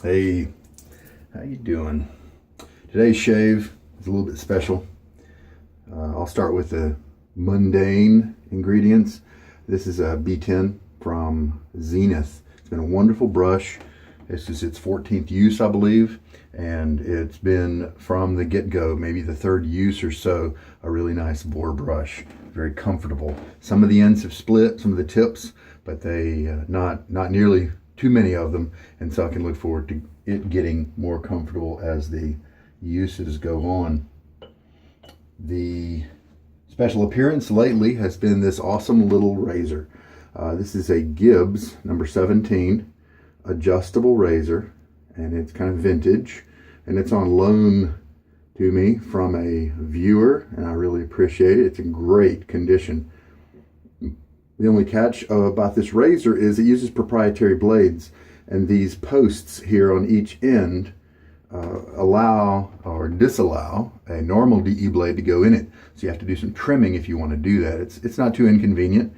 Hey, how you doing? Today's shave is a little bit special. I'll start with the mundane ingredients. This is a B10 from Zenith. It's been a wonderful brush. This is its 14th use, I believe, and it's been from the get-go, maybe the third use or so, a really nice boar brush. Very comfortable. Some of the ends have split, some of the tips, but they not nearly too many of them, and so I can look forward to it getting more comfortable as the uses go on. The special appearance lately has been this awesome little razor. This is a Gibbs number 17 adjustable razor, and it's kind of vintage, and it's on loan to me from a viewer, and I really appreciate it. It's in great condition. The only catch about this razor is it uses proprietary blades, and these posts here on each end allow or disallow a normal DE blade to go in it. So you have to do some trimming if you want to do that. It's not too inconvenient.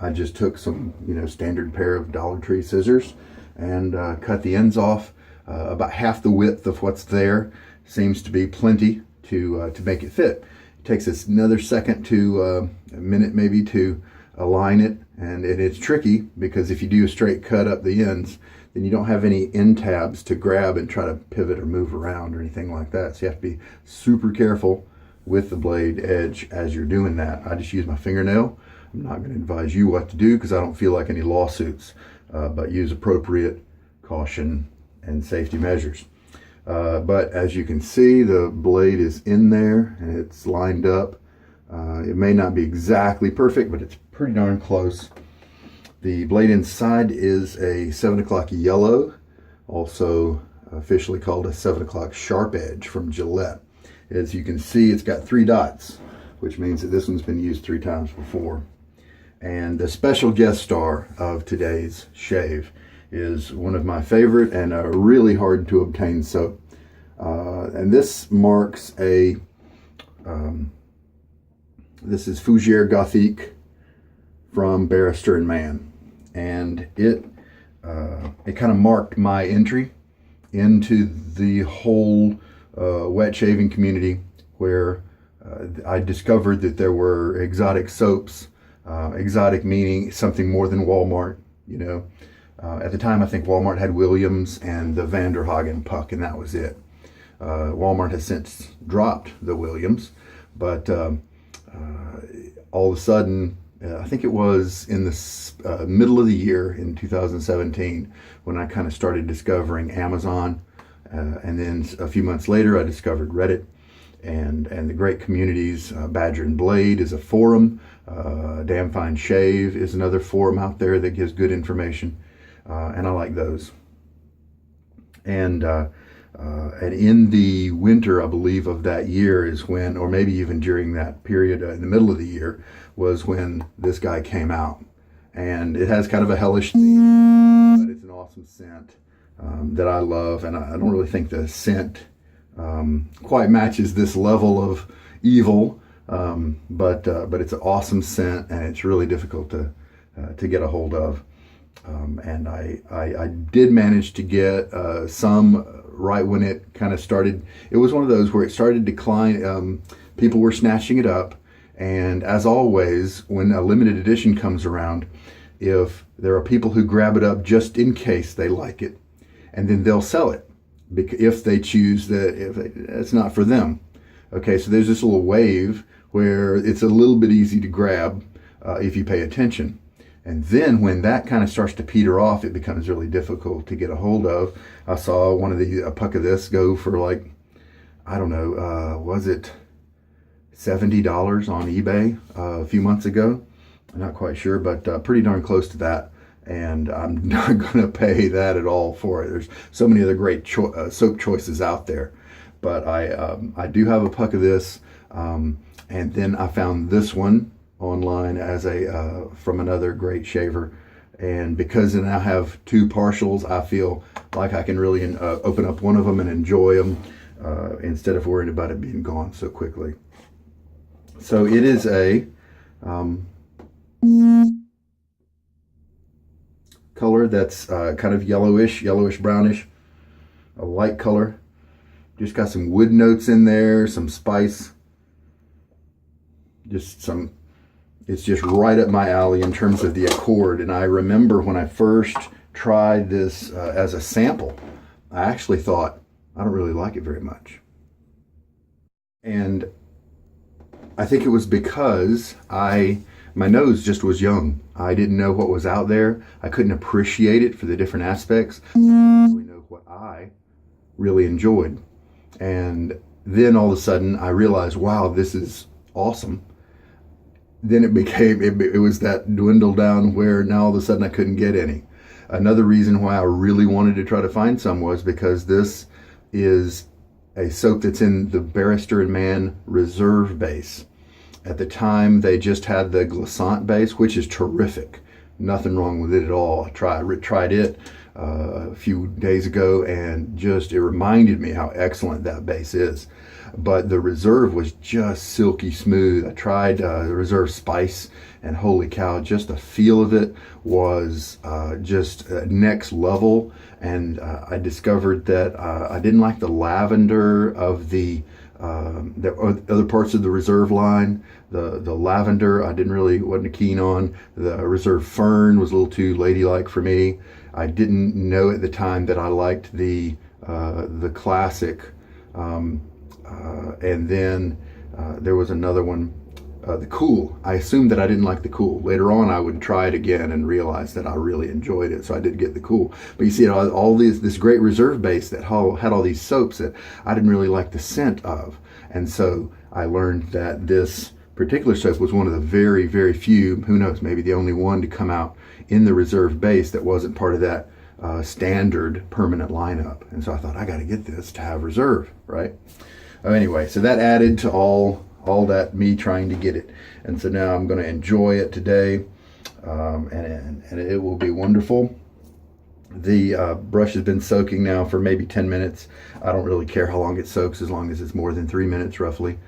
I just took some standard pair of Dollar Tree scissors and cut the ends off. About half the width of what's there seems to be plenty to make it fit. It takes us another second to a minute maybe to align it, and it's tricky because if you do a straight cut up the ends, then you don't have any end tabs to grab and try to pivot or move around or anything like that. So you have to be super careful with the blade edge as you're doing that. I just use my fingernail. I'm not going to advise you what to do because I don't feel like any lawsuits, but use appropriate caution and safety measures. But as you can see, the blade is in there and it's lined up. It may not be exactly perfect, but it's pretty darn close. The blade inside is a 7 o'clock yellow, also officially called a 7 o'clock sharp edge from Gillette. As you can see, it's got 3 dots, which means that this one's been used 3 times before. And the special guest star of today's shave is one of my favorite and a really hard to obtain soap. And this marks a this is Fougere Gothique from Barrister and Mann, and it kind of marked my entry into the whole wet shaving community, where I discovered that there were exotic soaps. Exotic meaning something more than Walmart. At the time I think Walmart had Williams and the Vanderhagen puck, and that was it. Walmart has since dropped the Williams, but all of a sudden, I think it was in the middle of the year in 2017 when I kind of started discovering Amazon, and then a few months later I discovered Reddit and the great communities. Badger and Blade is a forum. Damn Fine Shave is another forum out there that gives good information, and I like those. And in the winter, I believe, of that year is when, or maybe even during that period in the middle of the year, was when this guy came out. And it has kind of a hellish theme, but it's an awesome scent that I love. And I don't really think the scent quite matches this level of evil, but it's an awesome scent, and it's really difficult to get a hold of. And I did manage to get some right when it kind of started. It was one of those where it started to decline. People were snatching it up, and as always, when a limited edition comes around, if there are people who grab it up just in case they like it, and then they'll sell it if they choose that it's not for them. Okay, so there's this little wave where it's a little bit easy to grab if you pay attention. And then when that kind of starts to peter off, it becomes really difficult to get a hold of. I saw a puck of this go for like, I don't know, was it $70 on eBay a few months ago? I'm not quite sure, but pretty darn close to that. And I'm not going to pay that at all for it. There's so many other great soap choices out there. But I do have a puck of this. And then I found this one online as from another great shaver, and because I now have 2 partials, I feel like I can really open up one of them and enjoy them instead of worrying about it being gone so quickly. So it is a color that's kind of yellowish brownish. a light color. Just got some wood notes in there, some spice. It's just right up my alley in terms of the accord. And I remember when I first tried this as a sample, I actually thought, I don't really like it very much. And I think it was because my nose just was young. I didn't know what was out there. I couldn't appreciate it for the different aspects. I didn't really know what I really enjoyed. And then all of a sudden I realized, wow, this is awesome. Then it was that dwindle down where now all of a sudden I couldn't get any. Another reason why I really wanted to try to find some was because this is a soap that's in the Barrister and Mann Reserve base. At the time, they just had the glissant base, which is terrific. Nothing wrong with it at all. I tried it a few days ago, and it reminded me how excellent that base is. But the Reserve was just silky smooth. I tried the Reserve Spice, and holy cow, just the feel of it was just next level. And I discovered that I didn't like the lavender of the other parts of the Reserve line. The lavender I wasn't keen on. The Reserve Fern was a little too ladylike for me. I didn't know at the time that I liked the classic, and then there was another one, the cool. I assumed that I didn't like the cool. Later on I would try it again and realize that I really enjoyed it, so I did get the cool. But you see, all this great Reserve base that had all these soaps that I didn't really like the scent of, and so I learned that this particular soap was one of the very, very few, who knows, maybe the only one to come out in the Reserve base that wasn't part of that standard permanent lineup. And so I thought, I got to get this to have Reserve, right? Anyway, so that added to all that me trying to get it. And so now I'm going to enjoy it today, and it will be wonderful. The brush has been soaking now for maybe 10 minutes. I don't really care how long it soaks, as long as it's more than 3 minutes roughly.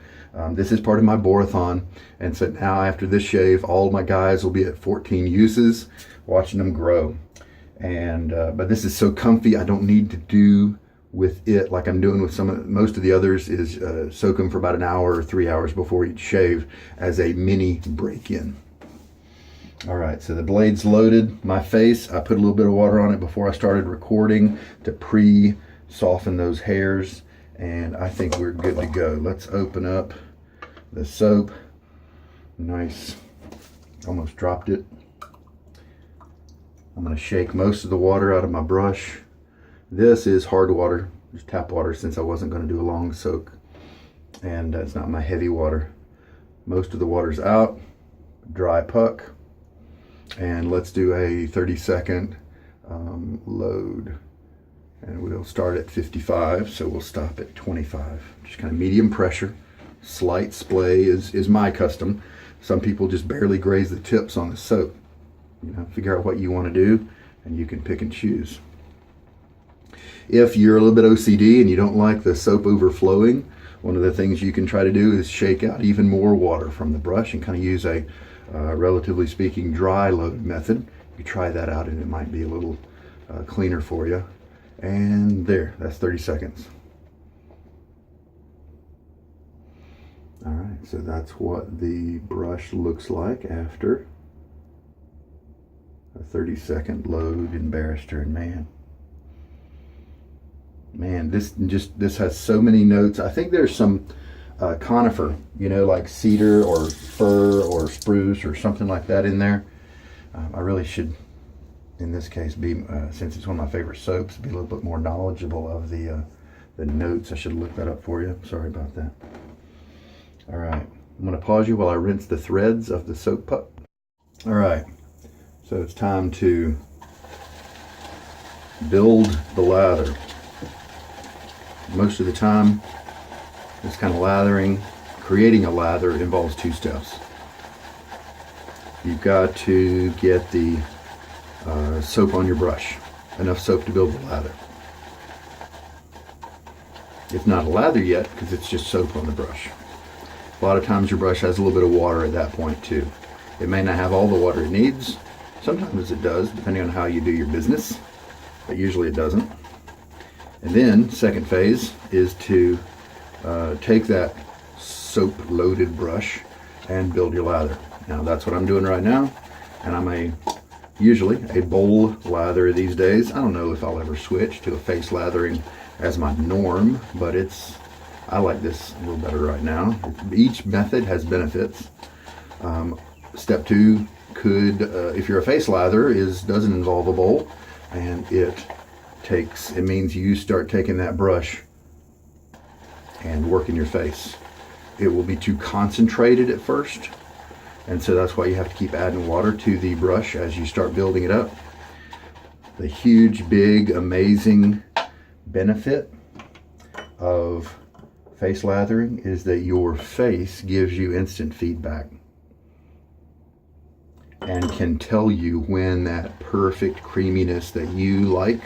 This is part of my borathon, and so now after this shave, all my guys will be at 14 uses, watching them grow. And but this is so comfy, I don't need to do with it like I'm doing with most of the others, is soak them for about an hour or 3 hours before each shave as a mini break-in. All right, so the blade's loaded. My face, I put a little bit of water on it before I started recording to pre-soften those hairs, and I think we're good to go. Let's open up the soap. Nice. Almost dropped it. I'm going to shake most of the water out of my brush. This is hard water, just tap water, since I wasn't going to do a long soak, and it's not my heavy water. Most of the water's out. Dry puck. And let's do a 30-second load, and we'll start at 55, so we'll stop at 25. Just kind of medium pressure. Slight splay is my custom. Some people just barely graze the tips on the soap. You know, figure out what you want to do, and you can pick and choose. If you're a little bit OCD and you don't like the soap overflowing, one of the things you can try to do is shake out even more water from the brush and kind of use a relatively speaking dry load method. You try that out and it might be a little cleaner for you. And there, that's 30 seconds. All right, so that's what the brush looks like after a 30-second load in Barrister and Mann. Man, this has so many notes. I think there's some conifer, you know, like cedar or fir or spruce or something like that in there. I really should, in this case, be since it's one of my favorite soaps, be a little bit more knowledgeable of the notes. I should look that up for you. Sorry about that. All right, I'm going to pause you while I rinse the threads of the soap puck. All right, so it's time to build the lather. Most of the time, this kind of lathering, creating a lather, involves 2 steps. You've got to get the soap on your brush, enough soap to build the lather. It's not a lather yet because it's just soap on the brush. A lot of times your brush has a little bit of water at that point too. It may not have all the water it needs. Sometimes it does, depending on how you do your business, but usually it doesn't. And then second phase is to take that soap loaded brush and build your lather. Now that's what I'm doing right now, and I'm usually a bowl lather these days. I don't know if I'll ever switch to a face lathering as my norm, but I like this a little better right now. Each method has benefits. Step 2 could, if you're a face lather, doesn't involve a bowl, and it means you start taking that brush and working your face. It will be too concentrated at first, and so that's why you have to keep adding water to the brush as you start building it up. The huge, big, amazing benefit of face lathering is that your face gives you instant feedback and can tell you when that perfect creaminess that you like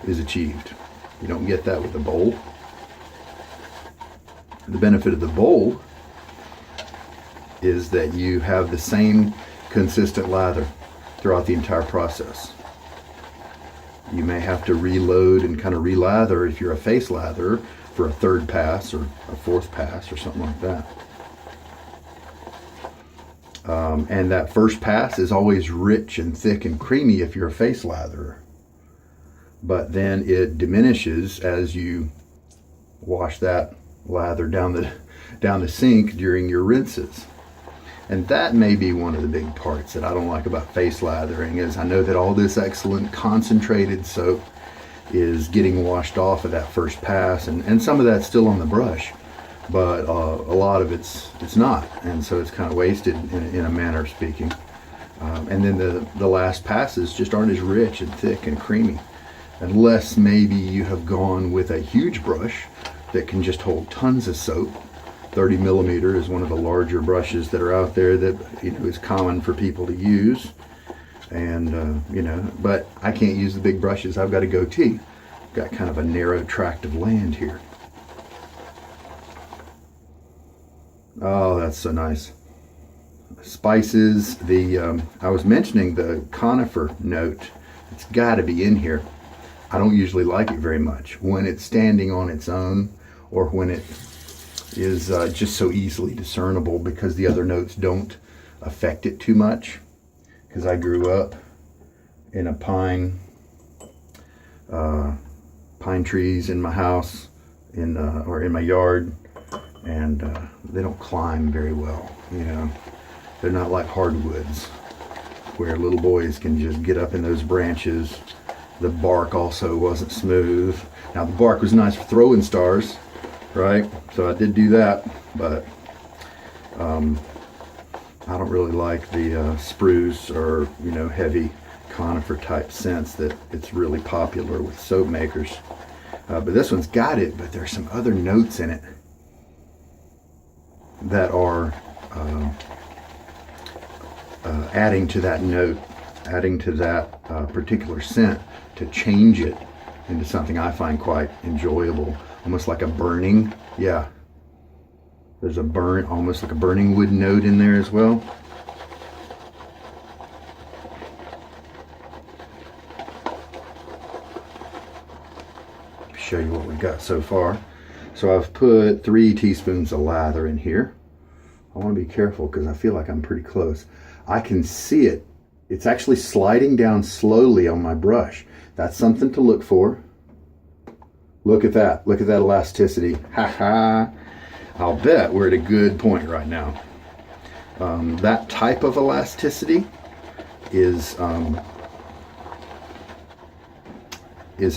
is achieved. You don't get that with a bowl. The benefit of the bowl is that you have the same consistent lather throughout the entire process. You may have to reload and kind of relather if you're a face latherer for a third pass or a fourth pass or something like that. And that first pass is always rich and thick and creamy if you're a face latherer. But then it diminishes as you wash that lather down the sink during your rinses. And that may be one of the big parts that I don't like about face lathering, is I know that all this excellent concentrated soap is getting washed off of that first pass, and some of that's still on the brush, but a lot of it's not, and so it's kind of wasted in a manner of speaking. And then the last passes just aren't as rich and thick and creamy, unless maybe you have gone with a huge brush that can just hold tons of soap. 30 millimeter is one of the larger brushes that are out there that is common for people to use, and but I can't use the big brushes. I've got a goatee. I've got kind of a narrow tract of land here. Oh, that's so nice. Spices. I was mentioning the conifer note. It's got to be in here. I don't usually like it very much when it's standing on its own, or when it is just so easily discernible because the other notes don't affect it too much. Because I grew up in a pine trees in my house, or in my yard, and they don't climb very well. They're not like hardwoods where little boys can just get up in those branches. The bark also wasn't smooth. Now the bark was nice for throwing stars, right? So I did do that, but I don't really like the spruce or heavy conifer type scents that it's really popular with soap makers. But this one's got it, but there's some other notes in it that are adding to that note, adding to that particular scent to change it into something I find quite enjoyable. Almost like a burning, yeah. There's almost like a burning wood note in there as well. Show you what we've got so far. So I've put 3 teaspoons of lather in here. I want to be careful because I feel like I'm pretty close. I can see it. It's actually sliding down slowly on my brush. That's something to look for. Look at that. Look at that elasticity. Ha ha. I'll bet we're at a good point right now. That type of elasticity is a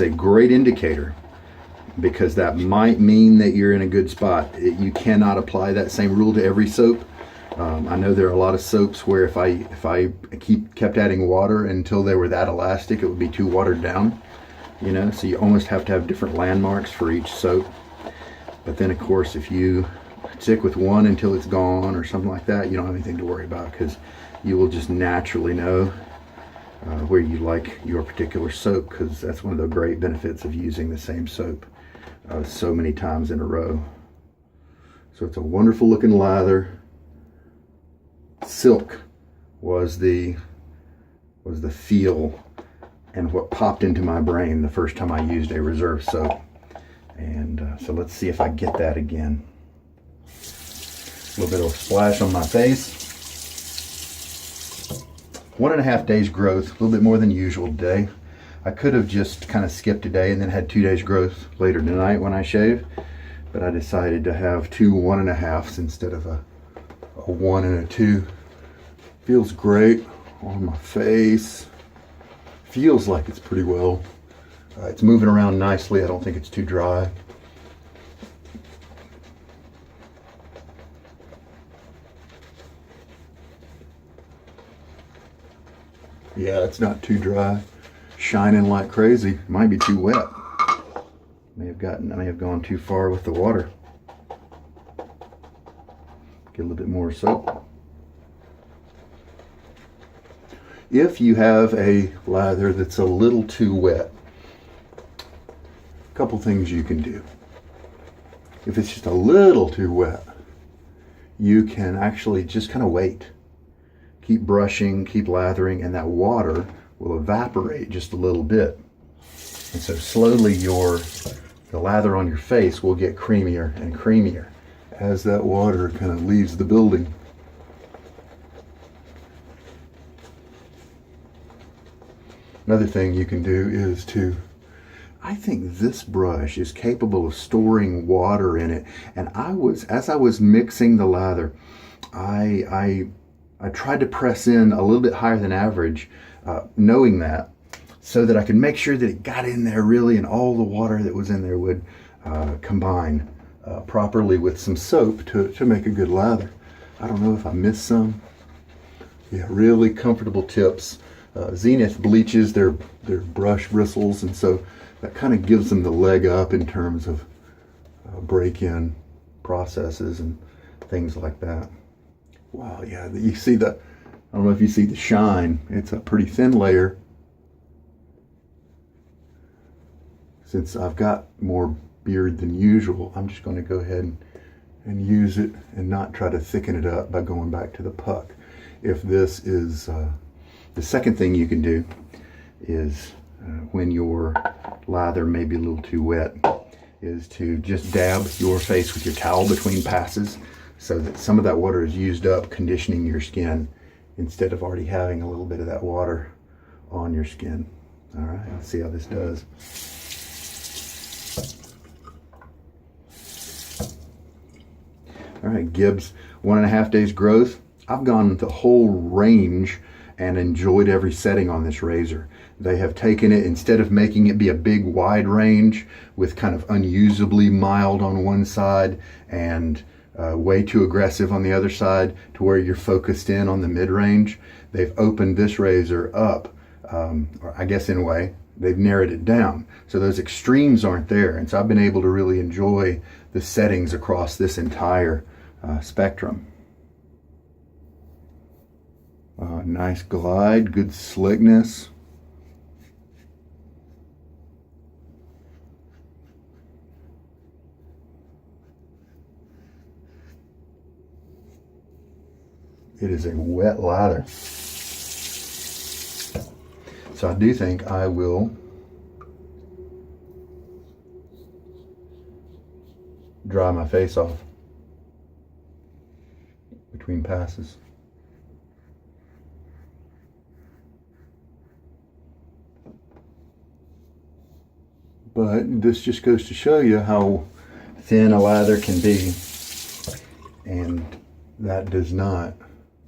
great indicator, because that might mean that you're in a good spot. You cannot apply that same rule to every soap. I know there are a lot of soaps where if I kept adding water until they were that elastic, it would be too watered down. So you almost have to have different landmarks for each soap. But then of course, if you stick with one until it's gone or something like that, you don't have anything to worry about, because you will just naturally know where you like your particular soap, because that's one of the great benefits of using the same soap so many times in a row. So it's a wonderful looking lather. Silk was the feel and what popped into my brain the first time I used a reserve soap. And so let's see if I get that again. A little bit of a splash on my face. 1.5 days growth, a little bit more than usual today. I could have just kind of skipped a day and then had 2 days growth later tonight when I shave, but I decided to have 2 1.5s instead of a 1 and a 2. Feels great on my face. Feels like it's pretty well. It's moving around nicely. I don't think it's too dry. Yeah, it's not too dry. Shining like crazy. Might be too wet. I may have gone too far with the water. Get a little bit more soap. If you have a lather that's a little too wet, a couple things you can do. If it's just a little too wet, you can actually just kind of wait. Keep brushing, keep lathering, and that water will evaporate just a little bit. And so slowly the lather on your face will get creamier and creamier as that water kind of leaves the building. Another thing you can do is I think this brush is capable of storing water in it. And as I was mixing the lather, I tried to press in a little bit higher than average, knowing that, so that I could make sure that it got in there really and all the water that was in there would combine properly with some soap to make a good lather. I don't know if I missed some. Yeah, really comfortable tips. Zenith bleaches their brush bristles, and so that kind of gives them the leg up in terms of break-in processes and things like that. Wow, yeah, you see I don't know if you see the shine. It's a pretty thin layer. Since I've got more beard than usual, I'm just going to go ahead and use it and not try to thicken it up by going back to the puck. If this is, the second thing you can do is when your lather may be a little too wet, is to just dab your face with your towel between passes, so that some of that water is used up conditioning your skin instead of already having a little bit of that water on your skin. All right, let's see how this does. All right, Gibbs, 1.5 days growth. I've gone the whole range and enjoyed every setting on this razor. They have taken it, instead of making it be a big wide range with kind of unusably mild on one side and way too aggressive on the other side, to where you're focused in on the mid-range. They've opened this razor up, or I guess in a way, they've narrowed it down. So those extremes aren't there. And so I've been able to really enjoy the settings across this entire spectrum. Nice glide, good slickness. It is a wet lather. So I do think I will dry my face off between passes. But this just goes to show you how thin a lather can be, and that does not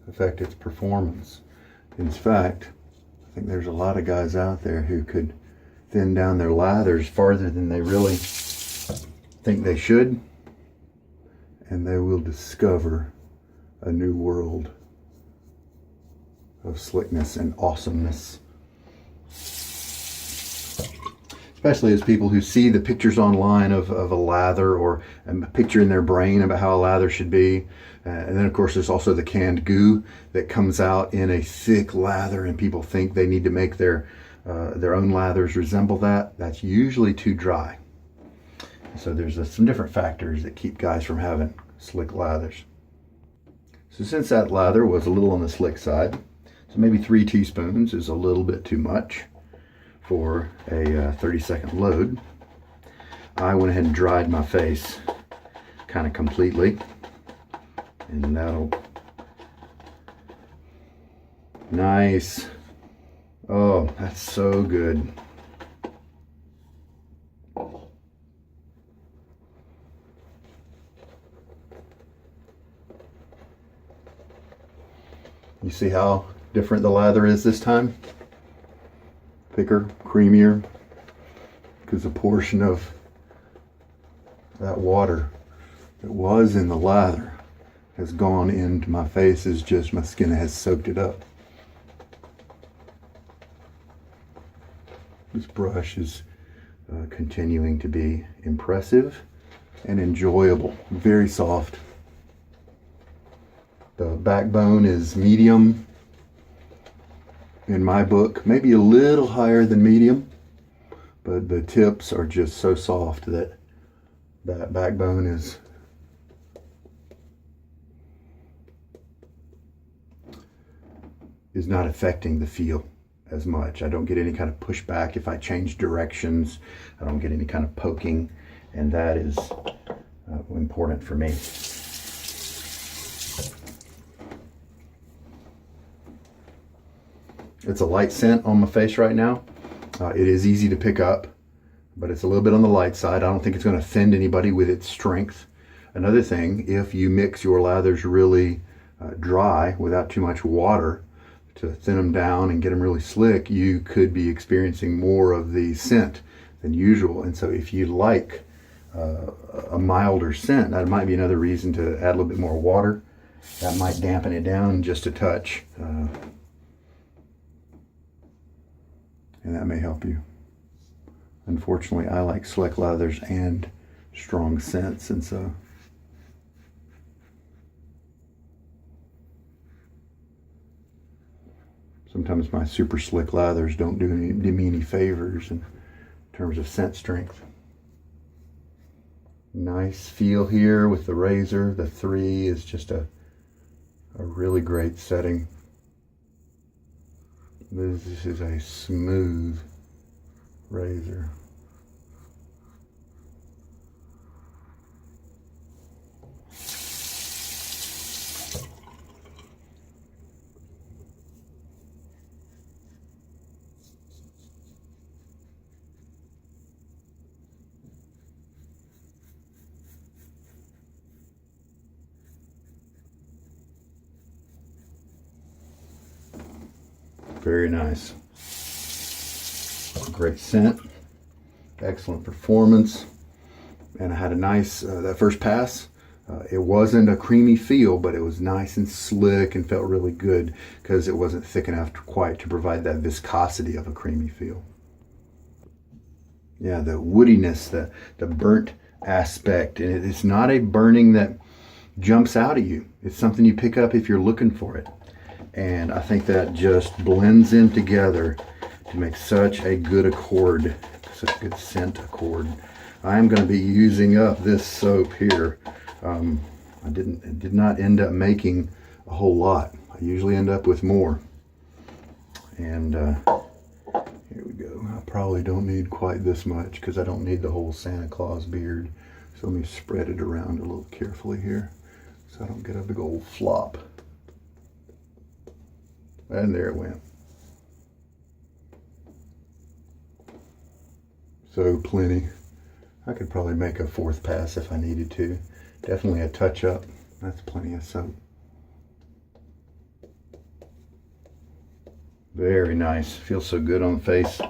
affect its performance. In fact, I think there's a lot of guys out there who could thin down their lathers farther than they really think they should, and they will discover a new world of slickness and awesomeness. Especially as people who see the pictures online of a lather, or a picture in their brain about how a lather should be. And then of course there's also the canned goo that comes out in a thick lather, and people think they need to make their own lathers resemble that. That's usually too dry. So there's some different factors that keep guys from having slick lathers. So since that lather was a little on the slick side, so maybe 3 teaspoons is a little bit too much for a 30-second load. I went ahead and dried my face kind of completely, and that'll nice. Oh, that's so good. You see how different the lather is this time? Thicker, creamier, because a portion of that water that was in the lather has gone into my face. Is just my skin has soaked it up. This brush is continuing to be impressive and enjoyable. Very soft. The backbone is medium in my book, maybe a little higher than medium, but the tips are just so soft that that backbone is not affecting the feel as much. I don't get any kind of pushback if I change directions. I don't get any kind of poking, and that is important for me. It's a light scent on my face right now. It is easy to pick up, but it's a little bit on the light side. I don't think it's going to offend anybody with its strength. Another thing, if you mix your lathers really dry without too much water to thin them down and get them really slick, you could be experiencing more of the scent than usual. And so if you like a milder scent, that might be another reason to add a little bit more water. That might dampen it down just a touch. And that may help you. Unfortunately, I like slick lathers and strong scents, and so sometimes my super slick lathers don't do me any favors in terms of scent strength. Nice feel here with the razor. The 3 is just a really great setting. This is a smooth razor. Very nice. Great scent, excellent performance, and I had a nice, that first pass, it wasn't a creamy feel, but it was nice and slick and felt really good because it wasn't thick enough quite to provide that viscosity of a creamy feel. Yeah, the woodiness, the burnt aspect, and it's not a burning that jumps out at you. It's something you pick up if you're looking for it. And I think that just blends in together to make such a good accord, such a good scent accord. I am going to be using up this soap here. I did not end up making a whole lot. I usually end up with more. And here we go. I probably don't need quite this much because I don't need the whole Santa Claus beard. So let me spread it around a little carefully here so I don't get a big old flop. And there it went. So plenty. I could probably make a 4th pass if I needed to. Definitely a touch up. That's plenty of soap. Very nice. Feels so good on the face.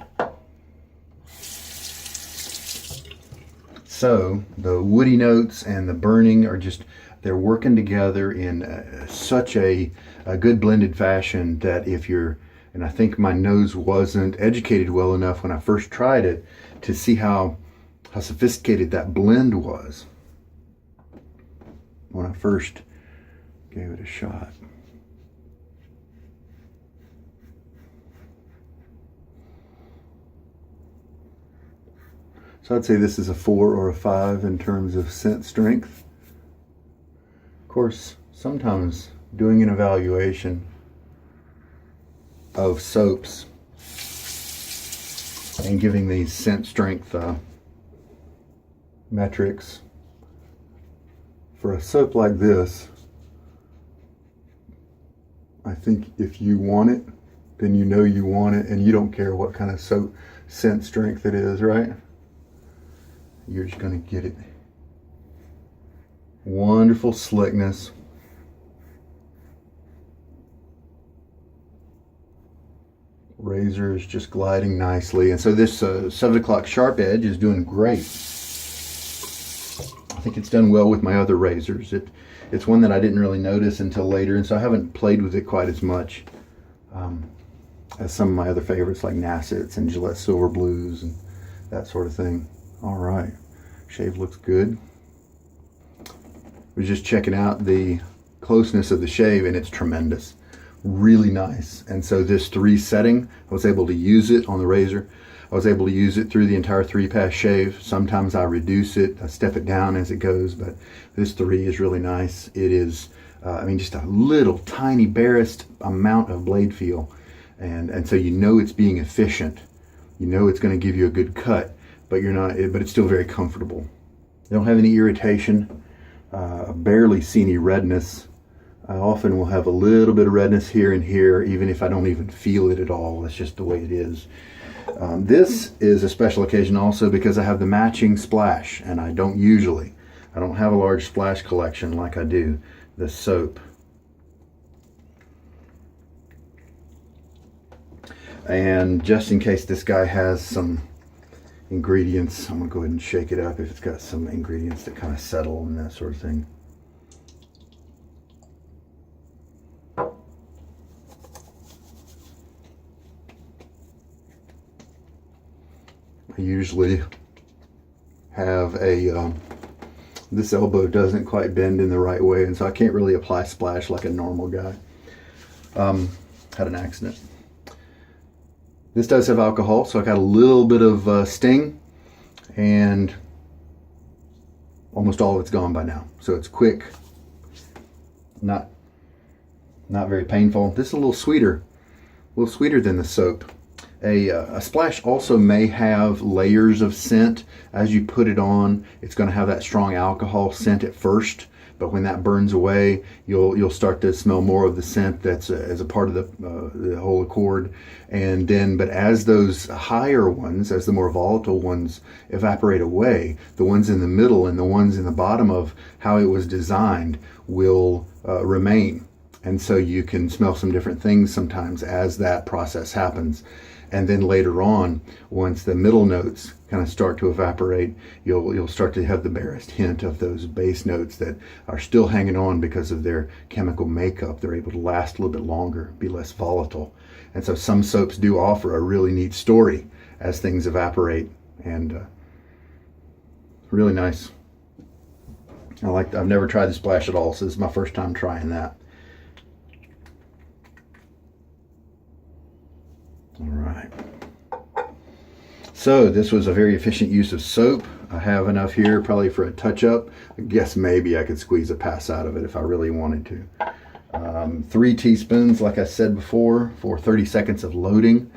So the woody notes and the burning are just, they're working together in such a good blended fashion that if you're, and I think my nose wasn't educated well enough when I first tried it to see how sophisticated that blend was when I first gave it a shot. So I'd say this is a 4 or a 5 in terms of scent strength. Of course, sometimes doing an evaluation of soaps and giving these scent strength metrics. For a soap like this, I think if you want it, then you know you want it, and you don't care what kind of soap scent strength it is, right? You're just going to get it. Wonderful slickness. Razor is just gliding nicely, and so this 7 o'clock SharpEdge is doing great. I think it's done well with my other razors. It's one that I didn't really notice until later, and so I haven't played with it quite as much as some of my other favorites like Nassets and Gillette Silver Blues and that sort of thing. All right, shave looks good. We're just checking out the closeness of the shave, and it's tremendous. Really nice. And so this 3 setting, I was able to use it on the razor. I was able to use it through the entire 3-pass shave. Sometimes I reduce it, I step it down as it goes, but this 3 is really nice. It is, I mean, just a little tiny barest amount of blade feel. And so you know it's being efficient. You know it's going to give you a good cut, but but it's still very comfortable. You don't have any irritation. Barely see any redness. I often will have a little bit of redness here and here, even if I don't even feel it at all. That's just the way it is. This is a special occasion also because I have the matching splash, and I don't have a large splash collection like I do the soap. And just in case this guy has some ingredients, I'm gonna go ahead and shake it up if it's got some ingredients that kind of settle and that sort of thing. I usually have this elbow doesn't quite bend in the right way, and so I can't really apply splash like a normal guy. Had an accident. This does have alcohol, so I got a little bit of sting, and almost all of it's gone by now. So it's quick, not very painful. This is a little sweeter than the soap. A splash also may have layers of scent. As you put it on, it's going to have that strong alcohol scent at first, but when that burns away, you'll start to smell more of the scent that's as a part of the whole accord. And then, but as those higher ones, as the more volatile ones evaporate away, the ones in the middle and the ones in the bottom of how it was designed will remain. And so you can smell some different things sometimes as that process happens. And then later on, once the middle notes kind of start to evaporate, you'll start to have the barest hint of those base notes that are still hanging on because of their chemical makeup. They're able to last a little bit longer, be less volatile. And so some soaps do offer a really neat story as things evaporate, and really nice. I've never tried the splash at all, so this is my first time trying that. All right. So this was a very efficient use of soap. I have enough here probably for a touch-up. I guess maybe I could squeeze a pass out of it if I really wanted to. 3 teaspoons, like I said before, for 30 seconds of loading.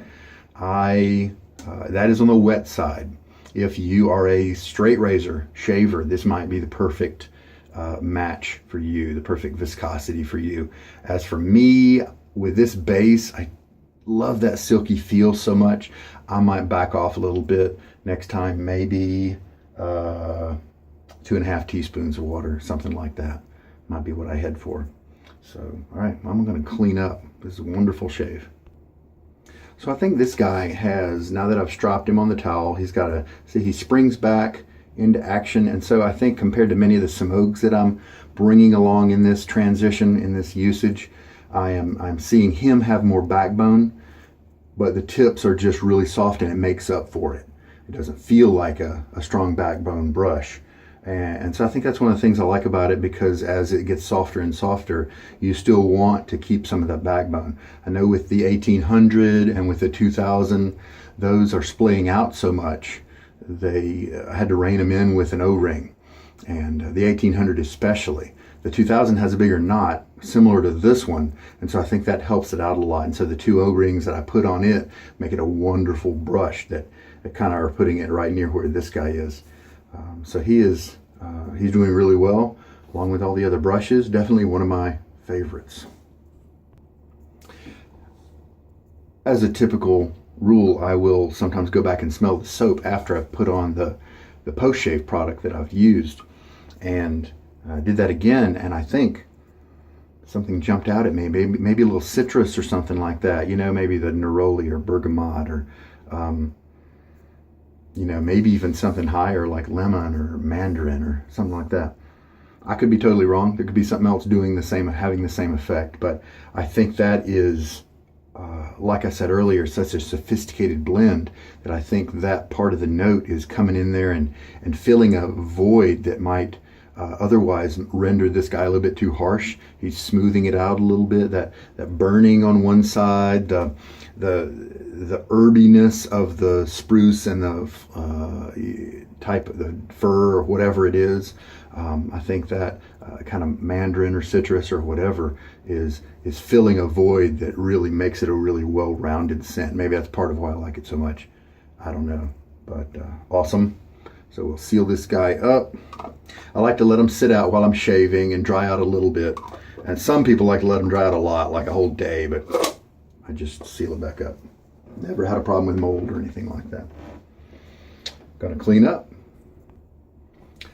That is on the wet side. If you are a straight razor shaver, this might be the perfect match for you, the perfect viscosity for you. As for me, with this base, I love that silky feel so much. I might back off a little bit next time, maybe 2.5 teaspoons of water, something like that might be what I head for. So, all right, I'm going to clean up. This is a wonderful shave. So I think this guy has, now that I've stropped him on the towel, he's got a, see, he springs back into action. And so I think compared to many of the Simogs that I'm bringing along in this transition, in this usage, I'm seeing him have more backbone, but the tips are just really soft, and it makes up for it. It doesn't feel like a strong backbone brush. And so I think that's one of the things I like about it, because as it gets softer and softer, you still want to keep some of that backbone. I know with the 1800 and with the 2000, those are splaying out so much, I had to rein them in with an O-ring. And the 1800 especially. The 2000 has a bigger knot, similar to this one, and so I think that helps it out a lot. And so the 2 O-rings that I put on it make it a wonderful brush that that kind of are putting it right near where this guy is. So he's doing really well, along with all the other brushes. Definitely one of my favorites. As a typical rule, I will sometimes go back and smell the soap after I've put on the post-shave product that I've used. And I did that again, and I think something jumped out at me. Maybe a little citrus or something like that. You know, maybe the neroli or bergamot, or you know, maybe even something higher like lemon or mandarin or something like that. I could be totally wrong. There could be something else doing the same, having the same effect. But I think that is, like I said earlier, such a sophisticated blend that I think that part of the note is coming in there and filling a void that might otherwise render this guy a little bit too harsh. He's smoothing it out a little bit. That burning on one side, the herbiness of the spruce and the type of the fir or whatever it is. I think that kind of mandarin or citrus or whatever is filling a void that really makes it a really well-rounded scent. Maybe that's part of why I like it so much. I don't know, but awesome. So we'll seal this guy up. I like to let them sit out while I'm shaving and dry out a little bit. And some people like to let them dry out a lot, like a whole day, but I just seal it back up. Never had a problem with mold or anything like that. Gonna clean up.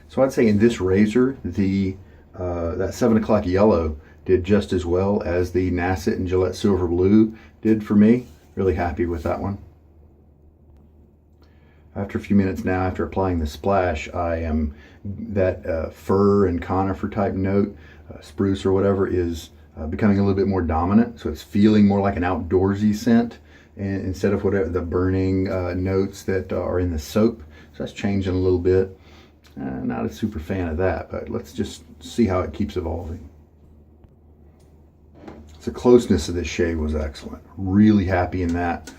So I'd say in this razor, that 7 o'clock yellow did just as well as the Nasset and Gillette Silver Blue did for me. Really happy with that one. After a few minutes now, after applying the splash, I am, that fir and conifer type note, spruce or whatever, is becoming a little bit more dominant. So it's feeling more like an outdoorsy scent instead of whatever the burning notes that are in the soap. So that's changing a little bit. Not a super fan of that, but let's just see how it keeps evolving. The closeness of this shave was excellent. Really happy in that.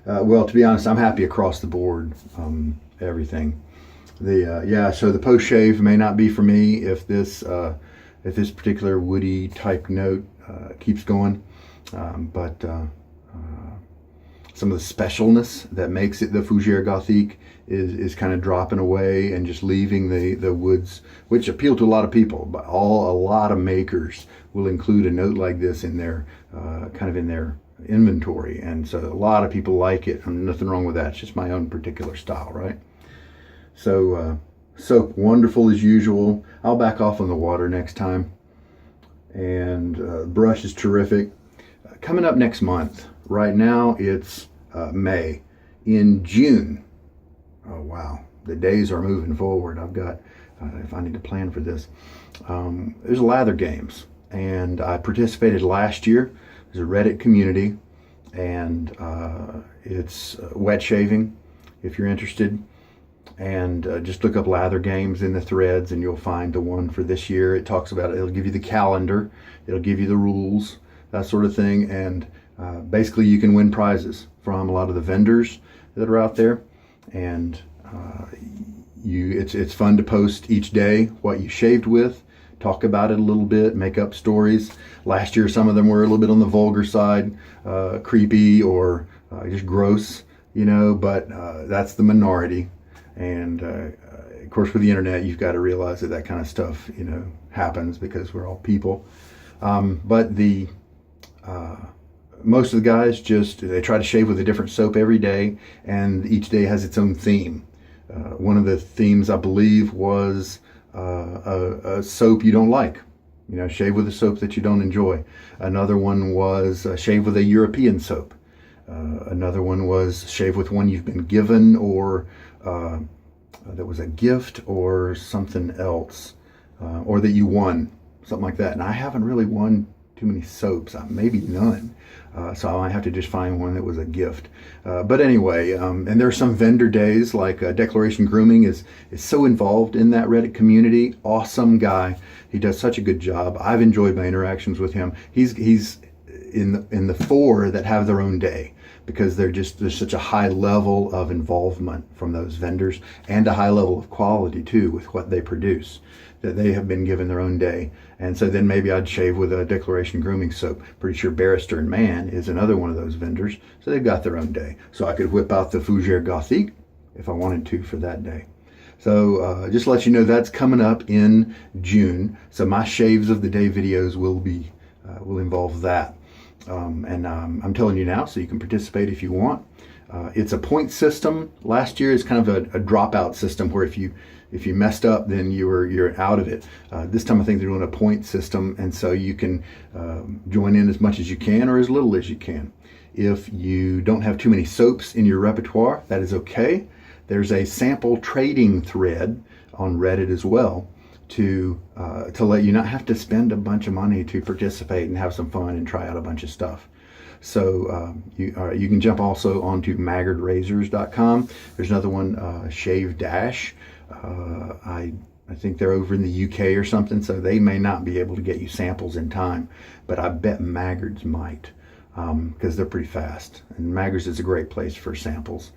Well, to be honest, I'm happy across the board. Everything. Yeah. So the post shave may not be for me if this particular woody type note keeps going, but some of the specialness that makes it the Fougere Gothique is kind of dropping away and just leaving the woods, which appeal to a lot of people. But a lot of makers will include a note like this in their kind of in their inventory, and so a lot of people like it. Nothing wrong with that. It's just my own particular style, right? So soap, wonderful as usual. I'll back off on the water next time, and brush is terrific. Coming up next month. Right now it's May. In June, oh wow, the days are moving forward. I've got, if I need to plan for this, there's Lather games, and I participated last year. There's a Reddit community, and it's wet shaving, if you're interested. And just look up Lather games in the threads, and you'll find the one for this year. It talks about it. It'll give you the calendar. It'll give you the rules, that sort of thing. And basically, you can win prizes from a lot of the vendors that are out there. And it's fun to post each day what you shaved with. Talk about it a little bit, make up stories. Last year, some of them were a little bit on the vulgar side, creepy or just gross, you know, but that's the minority. And of course, with the internet, you've got to realize that kind of stuff, you know, happens because we're all people. But most of the guys they try to shave with a different soap every day, and each day has its own theme. One of the themes, I believe, was a soap you don't like. You know, shave with a soap that you don't enjoy. Another one was shave with a European soap. Another one was shave with one you've been given, or that was a gift, or something else, or that you won, something like that. And I haven't really won too many soaps, maybe none. So I might have to just find one that was a gift. But anyway, and there are some vendor days, like Declaration Grooming is so involved in that Reddit community. Awesome guy. He does such a good job. I've enjoyed my interactions with him. He's in the four that have their own day, because there's such a high level of involvement from those vendors, and a high level of quality too with what they produce, that they have been given their own day. And so then maybe I'd shave with a Declaration Grooming soap. Pretty sure Barrister and Mann is another one of those vendors, so they've got their own day. So I could whip out the Fougere Gothique if I wanted to for that day. So just to let you know, that's coming up in June. So my shaves of the day videos will involve that. I'm telling you now, so you can participate if you want. It's a point system. Last year is kind of a dropout system where if you messed up, then you're out of it. This time I think they're doing a point system, and so you can join in as much as you can or as little as you can. If you don't have too many soaps in your repertoire, that is okay. There's a sample trading thread on Reddit as well to let you not have to spend a bunch of money to participate and have some fun and try out a bunch of stuff. So you can jump also onto maggardrazors.com. There's another one, Shave Dash. I think they're over in the UK or something, so they may not be able to get you samples in time, but I bet Maggard's might, because they're pretty fast. And Maggard's is a great place for samples.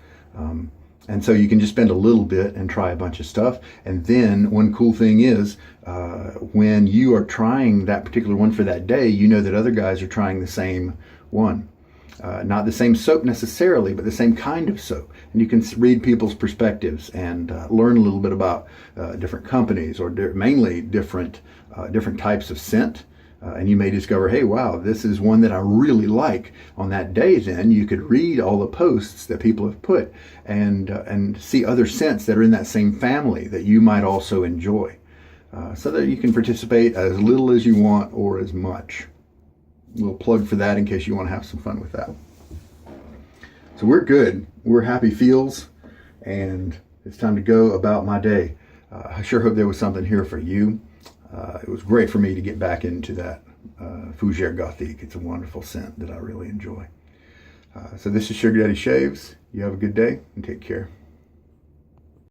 And so you can just spend a little bit and try a bunch of stuff. And then one cool thing is when you are trying that particular one for that day, you know that other guys are trying the same one. Not the same soap necessarily, but the same kind of soap. And you can read people's perspectives and learn a little bit about different companies or mainly different types of scent. And you may discover, hey, wow, this is one that I really like. On that day, then you could read all the posts that people have put and see other scents that are in that same family that you might also enjoy, so that you can participate as little as you want or as much. A little plug for that in case you want to have some fun with that. So we're good. We're happy feels, and it's time to go about my day. I sure hope there was something here for you. It was great for me to get back into that Fougere Gothique. It's a wonderful scent that I really enjoy. So this is Sugar Daddy Shaves. You have a good day and take care.